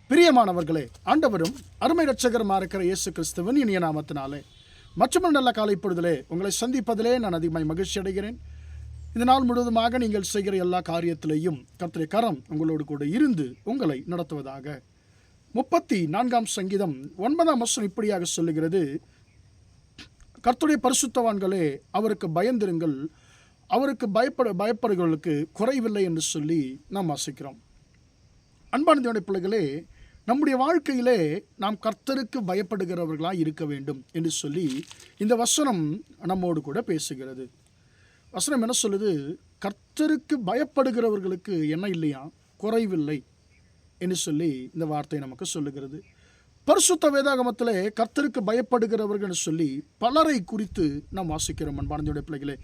பிரியமானவர்களே, ஆண்டவரும் அருமை இரட்சகருமா இருக்கிற இயேசு கிறிஸ்துவின் இனிய நாமத்தினாலே மற்றும் நல்ல காலை பொழுதிலே உங்களை சந்திப்பதிலே நான் அதிகமாய் மகிழ்ச்சி அடைகிறேன். இந்த நாள் முழுவதுமாக நீங்கள் செய்கிற எல்லா காரியத்திலேயும் கர்த்தருடைய கரம் உங்களோடு கூட இருந்து உங்களை நடத்துவதாக. 34ஆம் சங்கீதம் 9ஆம் வசனம் இப்படியாக சொல்லுகிறது, கர்த்தருடைய பரிசுத்தவான்களே அவருக்கு பயந்திருங்கள், அவருக்கு பயப்படுகிறவர்களுக்கு குறைவில்லை என்று சொல்லி நாம் வாசிக்கிறோம். அன்பான தேவனுடைய பிள்ளைகளே, நம்முடைய வாழ்க்கையிலே நாம் கர்த்தருக்கு பயப்படுகிறவர்களாக இருக்க வேண்டும் என்று சொல்லி இந்த வசனம் நம்மோடு கூட பேசுகிறது. வசனம் என்ன சொல்லுது? கர்த்தருக்கு பயப்படுகிறவர்களுக்கு என்ன இல்லையா, குறைவில்லை என்று சொல்லி இந்த வார்த்தை நமக்கு சொல்லுகிறது. பரிசுத்த வேதாகமத்திலே கர்த்தருக்கு பயப்படுகிறவர்கள் சொல்லி பலரை குறித்து நாம் வாசிக்கிறோம். அன்பான தேவனுடைய பிள்ளைகளே,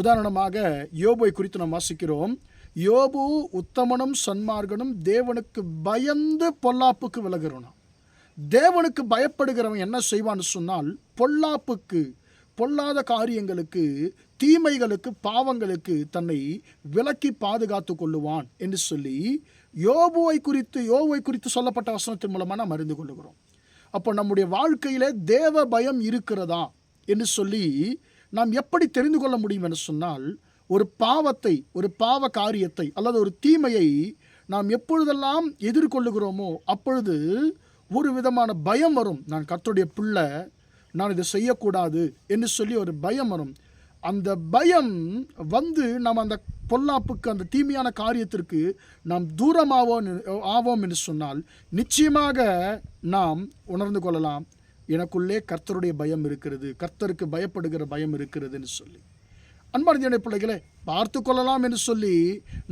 உதாரணமாக யோபை குறித்து நாம் வாசிக்கிறோம். யோபு உத்தமனும் சன்மார்கனும், தேவனுக்கு பயந்து பொல்லாப்புக்கு விலகிறவனாம். தேவனுக்கு பயப்படுகிறவன் என்ன செய்வான்னு சொன்னால், பொல்லாப்புக்கு, பொல்லாத காரியங்களுக்கு, தீமைகளுக்கு, பாவங்களுக்கு தன்னை விலக்கி பாதுகாத்து கொள்ளுவான் என்று சொல்லி யோபுவை குறித்து சொல்லப்பட்ட வசனத்தின் மூலமாக நாம் அறிந்து கொள்ளுகிறோம். அப்போ நம்முடைய வாழ்க்கையிலே தேவ பயம் இருக்கிறதா என்று சொல்லி நாம் எப்படி தெரிந்து கொள்ள முடியும் என்று சொன்னால், ஒரு பாவத்தை, ஒரு பாவ காரியத்தை அல்லது ஒரு தீமையை நாம் எப்பொழுதெல்லாம் எதிர்கொள்ளுகிறோமோ அப்பொழுது ஒரு விதமான பயம் வரும். நான் கர்த்தருடைய பிள்ளை, நான் இதை செய்யக்கூடாது என்று சொல்லி ஒரு பயம் வரும். அந்த பயம் வந்து நாம் அந்த பொல்லாப்புக்கு, அந்த தீமையான காரியத்திற்கு நாம் ஆவோம் என்று சொன்னால் நிச்சயமாக நாம் உணர்ந்து கொள்ளலாம், எனக்குள்ளே கர்த்தருடைய பயம் இருக்கிறது, கர்த்தருக்கு பயப்படுகிற பயம் இருக்கிறதுன்னு சொல்லி. அன்பான தேவனுடைய பிள்ளைகளே, பார்த்து கொள்ளலாம் என்று சொல்லி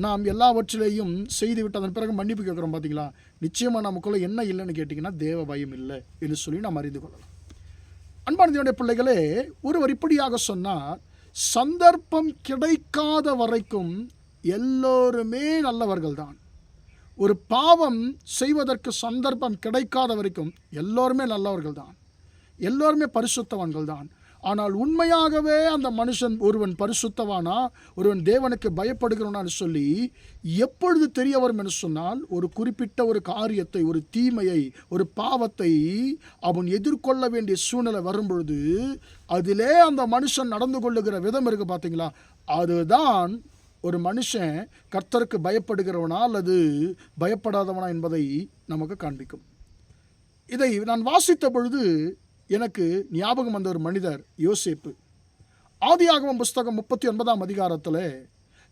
நாம் எல்லாவற்றிலையும் செய்துவிட்டு அதன் பிறகு மன்னிப்பு கேட்குறோம். பார்த்தீங்களா, நிச்சயமாக நமக்குள்ளே என்ன இல்லைன்னு கேட்டிங்கன்னா தேவ பயம் இல்லை என்று சொல்லி நாம் அறிந்து கொள்ளலாம். அன்பான தேவனுடைய பிள்ளைகளே, ஒருவர் இப்படியாக சொன்னார், சந்தர்ப்பம் கிடைக்காத வரைக்கும் எல்லோருமே நல்லவர்கள் தான். ஒரு பாவம் செய்வதற்கு சந்தர்ப்பம் கிடைக்காத வரைக்கும் எல்லோருமே நல்லவர்கள் தான், எல்லோருமே பரிசுத்தவான்கள் தான். ஆனால் உண்மையாகவே அந்த மனுஷன் ஒருவன் பரிசுத்தவானா, ஒருவன் தேவனுக்கு பயப்படுகிறவனான்னு சொல்லி எப்பொழுது தெரிய வரும் என்று சொன்னால், ஒரு குறிப்பிட்ட ஒரு காரியத்தை, ஒரு தீமையை, ஒரு பாவத்தை அவன் எதிர்கொள்ள வேண்டிய சூழ்நிலை வரும்பொழுது அதிலே அந்த மனுஷன் நடந்து கொள்ளுகிற விதம் இருக்குது. பார்த்தீங்களா, அதுதான் ஒரு மனுஷன் கர்த்தருக்கு பயப்படுகிறவனா அல்லது பயப்படாதவனா என்பதை நமக்கு காண்பிக்கும். இதை நான் வாசித்த பொழுது எனக்கு ஞாபகம் வந்த ஒரு மனிதர் யோசேப்பு. ஆதியாகமம் புஸ்தகம் 39ஆம் அதிகாரத்தில்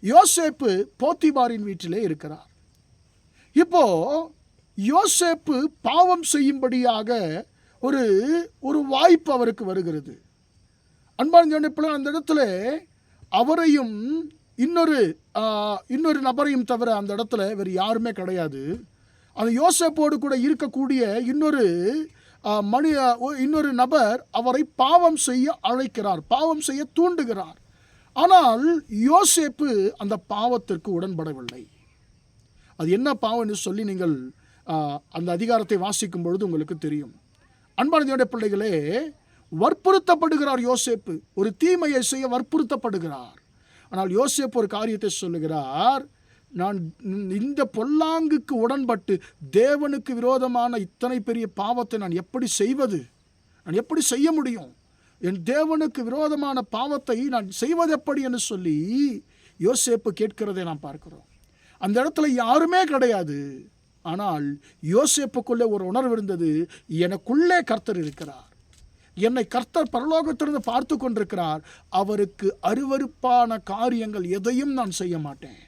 யோசேப்பு போத்திபாரின் வீட்டிலே இருக்கிறார். இப்போ யோசேப்பு பாவம் செய்யும்படியாக ஒரு வாய்ப்பு அவருக்கு வருகிறது. அன்பான அந்த இடத்துல அவரையும் இன்னொரு நபரையும் தவிர அந்த இடத்துல வேறு யாருமே கிடையாது. அந்த யோசேப்போடு கூட இருக்கக்கூடிய இன்னொரு நபர் அவரை பாவம் செய்ய அழைக்கிறார், பாவம் செய்ய தூண்டுகிறார். ஆனால் யோசேப்பு அந்த பாவத்திற்கு உடன்படவில்லை. அது என்ன பாவம் என்று சொல்லி நீங்கள் அந்த அதிகாரத்தை வாசிக்கும் பொழுது உங்களுக்கு தெரியும். அன்பான தேவனுடைய பிள்ளைகளே, வற்புறுத்தப்படுகிறார் யோசேப்பு, ஒரு தீமையை செய்ய வற்புறுத்தப்படுகிறார். ஆனால் யோசேப்பு ஒரு காரியத்தை சொல்லுகிறார், நான் இந்த பொல்லாங்குக்கு உடன்பட்டு தேவனுக்கு விரோதமான இத்தனை பெரிய பாவத்தை நான் எப்படி செய்வது, நான் எப்படி செய்ய முடியும், என் தேவனுக்கு விரோதமான பாவத்தை நான் செய்வது எப்படி என்று சொல்லி யோசேப்பு கேட்கிறதை நாம் பார்க்கிறோம். அந்த இடத்துல யாருமே கிடையாது. ஆனால் யோசேப்புக்குள்ளே ஒரு உணர்வு இருந்தது, எனக்குள்ளே கர்த்தர் இருக்கிறார், என்னை கர்த்தர் பரலோகத்திலிருந்து பார்த்து கொண்டிருக்கிறார், அவருக்கு அருவருப்பான காரியங்கள் எதையும் நான் செய்ய மாட்டேன்,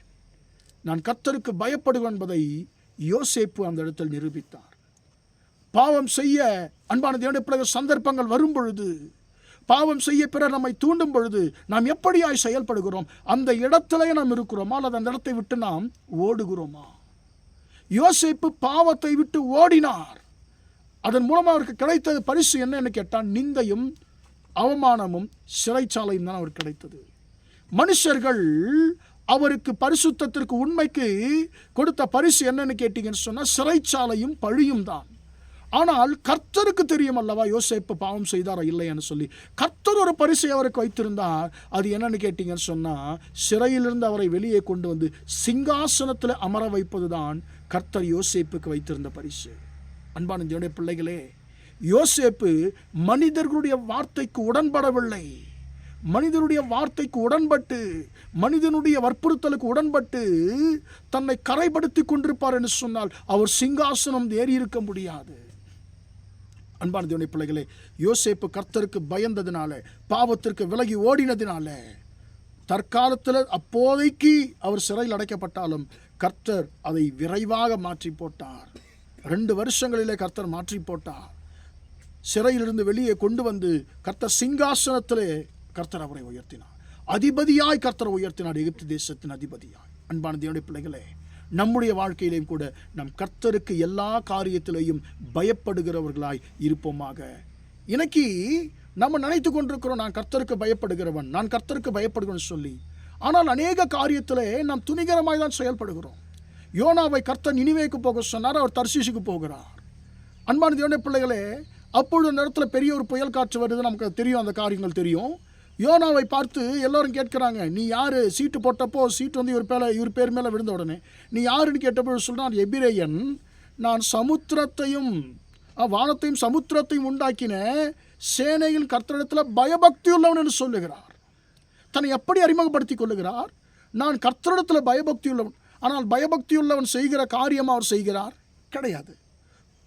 நான் கர்த்தருக்கு பயப்படுவேன் என்பதை யோசேப்பு அந்த இடத்தில் நிரூபித்தார். பாவம் செய்ய அன்பான தேவனுடைய பிள்ளைகள் சந்தர்ப்பங்கள் வரும் பொழுது, பாவம் செய்ய பிறர் நம்மை தூண்டும் பொழுது நாம் எப்படியாய் செயல்படுகிறோம்? அந்த இடத்திலே நாம் இருக்கிறோமா அல்லது அந்த இடத்தை விட்டு நாம் ஓடுகிறோமா? யோசேப்பு பாவத்தை விட்டு ஓடினார். அதன் மூலமாக அவருக்கு கிடைத்தது பரிசு என்னன்னு கேட்டால், நிந்தையும் அவமானமும் சிறைச்சாலையும் தான் அவருக்கு கிடைத்தது. மனுஷர்கள் அவருக்கு பரிசுத்தத்திற்கு, உண்மைக்கு கொடுத்த பரிசு என்னன்னு கேட்டீங்கன்னு சொன்னால் சிறைச்சாலையும் பழியும் தான். ஆனால் கர்த்தருக்கு தெரியும் அல்லவா யோசேப்பு பாவம் செய்தாரா இல்லைன்னு சொல்லி. கர்த்தர் ஒரு பரிசை அவருக்கு வைத்திருந்தார். அது என்னன்னு கேட்டீங்கன்னு சொன்னால், சிறையிலிருந்து அவரை வெளியே கொண்டு வந்து சிங்காசனத்தில் அமர வைப்பது தான் கர்த்தர் யோசேப்புக்கு வைத்திருந்த பரிசு. அன்பான தேவனுடைய பிள்ளைகளே, யோசேப்பு மனிதர்களுடைய வார்த்தைக்கு உடன்படவில்லை. மனிதனுடைய வார்த்தைக்கு உடன்பட்டு, மனிதனுடைய வற்புறுத்தலுக்கு உடன்பட்டு தன்னை கரைப்படுத்தி கொண்டிருப்பார் என்று சொன்னால் அவர் சிங்காசனம் ஏறியிருக்க முடியாது. அன்பான தேவனுடைய பிள்ளைகளே, யோசேப்பு கர்த்தருக்கு பயந்ததினால, பாவத்திற்கு விலகி ஓடினதினால, தற்காலத்தில் அப்போதைக்கு அவர் சிறையில் அடைக்கப்பட்டாலும் கர்த்தர் அதை விரைவாக மாற்றி போட்டார். 2 வருஷங்களிலே கர்த்தர் மாற்றி போட்டார். சிறையிலிருந்து வெளியே கொண்டு வந்து கர்த்தர் சிங்காசனத்திலே கர்த்தர் அவரை உயர்த்தினார். அதிபதியாய் கர்த்தர் உயர்த்தினார், எகிப்து தேசத்தின் அதிபதியாய். அன்பான தேவனுடைய பிள்ளைகளே, நம்முடைய வாழ்க்கையிலேயும் கூட நம் கர்த்தருக்கு எல்லா காரியத்திலேயும் பயப்படுகிறவர்களாய் இருப்போமாக. இன்னைக்கு நம்ம நினைத்து கொண்டிருக்கிறோம், நான் கர்த்தருக்கு பயப்படுகிறவன், நான் கர்த்தருக்கு பயப்படுகிறேன் சொல்லி. ஆனால் அநேக காரியத்திலே நாம் துணிகரமாய் தான் செயல்படுகிறோம். யோனாவை கர்த்தர் நினிவேக்கு போக சொன்னார், அவர் தர்சீசுக்கு போகிறார். அன்பான தேவனுடைய பிள்ளைகளே, அப்பொழுது அந்த இடத்துல பெரிய ஒரு புயல் காற்று வருது, நமக்கு தெரியும், அந்த காரியங்கள் தெரியும். யோனாவை பார்த்து எல்லோரும் கேட்குறாங்க, நீ யார்? சீட்டு போட்டப்போ சீட்டு வந்து இவர் பேர் மேலே விழுந்த உடனே நீ யாருன்னு கேட்டப்போ சொல்கிறான், எபிரேயன், நான் சமுத்திரத்தையும் வானத்தையும் சமுத்திரத்தையும் உண்டாக்கின சேனையில் கர்த்தரிடத்தில் பயபக்தி உள்ளவன் என்று சொல்லுகிறார். தன்னை எப்படி அறிமுகப்படுத்தி கொள்ளுகிறார்? நான் கர்த்தரிடத்தில் பயபக்தி உள்ளவன். ஆனால் பயபக்தி உள்ளவன் செய்கிற காரியம் அவர் செய்கிறார் கிடையாது.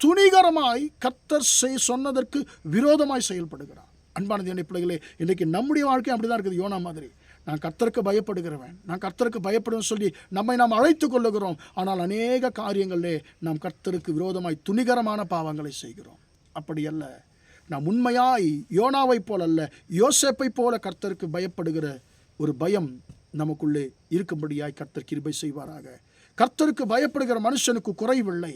துணிகரமாய் கர்த்தர் சொன்னதற்கு விரோதமாய் செயல்படுகிறார். அன்பான தேவனுடைய பிள்ளைகளே, இன்றைக்கு நம்முடைய வாழ்க்கை அப்படி தான் இருக்குது. யோனா மாதிரி நான் கர்த்தருக்கு பயப்படுகிறவன், நான் கர்த்தருக்கு பயப்படுவேன் சொல்லி நம்மை நாம் அழைத்து கொள்ளுகிறோம். ஆனால் அநேக காரியங்களிலே நாம் கர்த்தருக்கு விரோதமாய் துணிகரமான பாவங்களை செய்கிறோம். அப்படி அல்ல, நாம் உண்மையாய் யோனாவை போல அல்ல, யோசேப்பை போல கர்த்தருக்கு பயப்படுகிற ஒரு பயம் நமக்குள்ளே இருக்கும்படியாய் கர்த்தர் கிருபை செய்வாராக. கர்த்தருக்கு பயப்படுகிற மனுஷனுக்கு குறைவில்லை.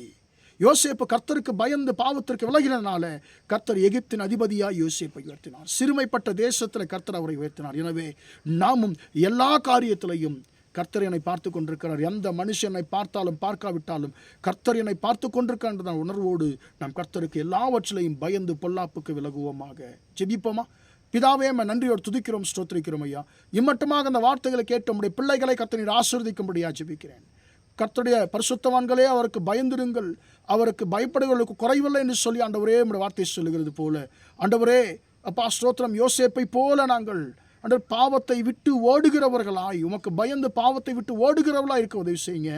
யோசேப்பு கர்த்தருக்கு பயந்து பாவத்திற்கு விலகினால கர்த்தர் எகிப்தின் அதிபதியாய் யோசேப்பை உயர்த்தினார். சிறுமைப்பட்ட தேசத்தில் கர்த்தர் அவரை உயர்த்தினார். எனவே நாமும் எல்லா காரியத்திலையும் கர்த்தர் என்னை பார்த்து கொண்டிருக்கிறார். எந்த மனுஷனை பார்த்தாலும் பார்க்காவிட்டாலும் கர்த்தர் என்னை பார்த்து கொண்டிருக்கின்ற உணர்வோடு நாம் கர்த்தருக்கு எல்லாவற்றிலையும் பயந்து பொல்லாப்புக்கு விலகுவோமாக. ஜெபிப்போமா? பிதாவே, நன்றியோடு துதிக்கிறோம், ஸ்தோத்திரிக்கிறோம் ஐயா. இம்மட்டுமாக அந்த வார்த்தைகளை கேட்ட உம்முடைய பிள்ளைகளை கர்த்தர் நீர் ஆசீர்வதிக்கும்படியா ஜெபிக்கிறேன். கர்த்தருடைய பரிசுத்தவான்களே, அவருக்கு பயந்திருங்கள், அவருக்கு பயப்படுகளுக்கு குறைவில்லை என்று சொல்லி ஆண்டவரே உம்முடைய வார்த்தை சொல்லுகிறது போல, ஆண்டவரே அப்பா ஸ்தோத்திரம், யோசேப்பை போல நாங்கள் ஆண்டவர் பாவத்தை விட்டு ஓடுகிறவர்களாய், உமக்கு பயந்து பாவத்தை விட்டு ஓடுகிறவர்களாக இருக்க உதவி செய்யுங்க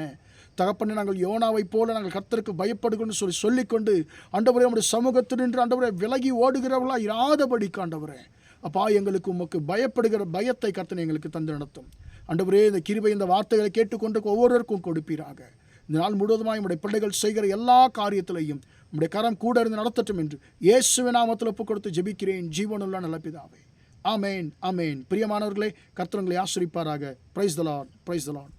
தகப்பனே. நாங்கள் யோனாவை போல நாங்கள் கர்த்தருக்கு பயப்படுகிறோம்னு சொல்லிக்கொண்டு ஆண்டவரே உம்முடைய சமூகத்தில் நின்று ஆண்டவரே விலகி ஓடுகிறவர்களாக இராதபடிக்கு ஆண்டவரே அப்பா எங்களுக்கு உமக்கு பயப்படுகிற பயத்தை கர்த்தனை எங்களுக்கு தந்து நடத்தும். ஆண்டவரே, இந்த கிருபை இந்த வார்த்தைகளை கேட்டுக்கொண்டு ஒவ்வொருவருக்கும் கொடுப்பீராக. இந்த நாள் முழுவதுமாய் உம்முடைய பிள்ளைகள் செய்கிற எல்லா காரியத்திலையும் உம்முடைய கரம் கூட இருந்து நடத்தட்டும் என்று இயேசுவின் நாமத்தில் ஒப்புக் கொடுத்து ஜெபிக்கிறேன், ஜீவனுள்ள நல்ல பிதாவே. ஆமேன், ஆமேன். பிரியமானவர்களே, கர்த்தர் உங்களை ஆசீர்வதிப்பாராக. Praise the Lord, praise the Lord.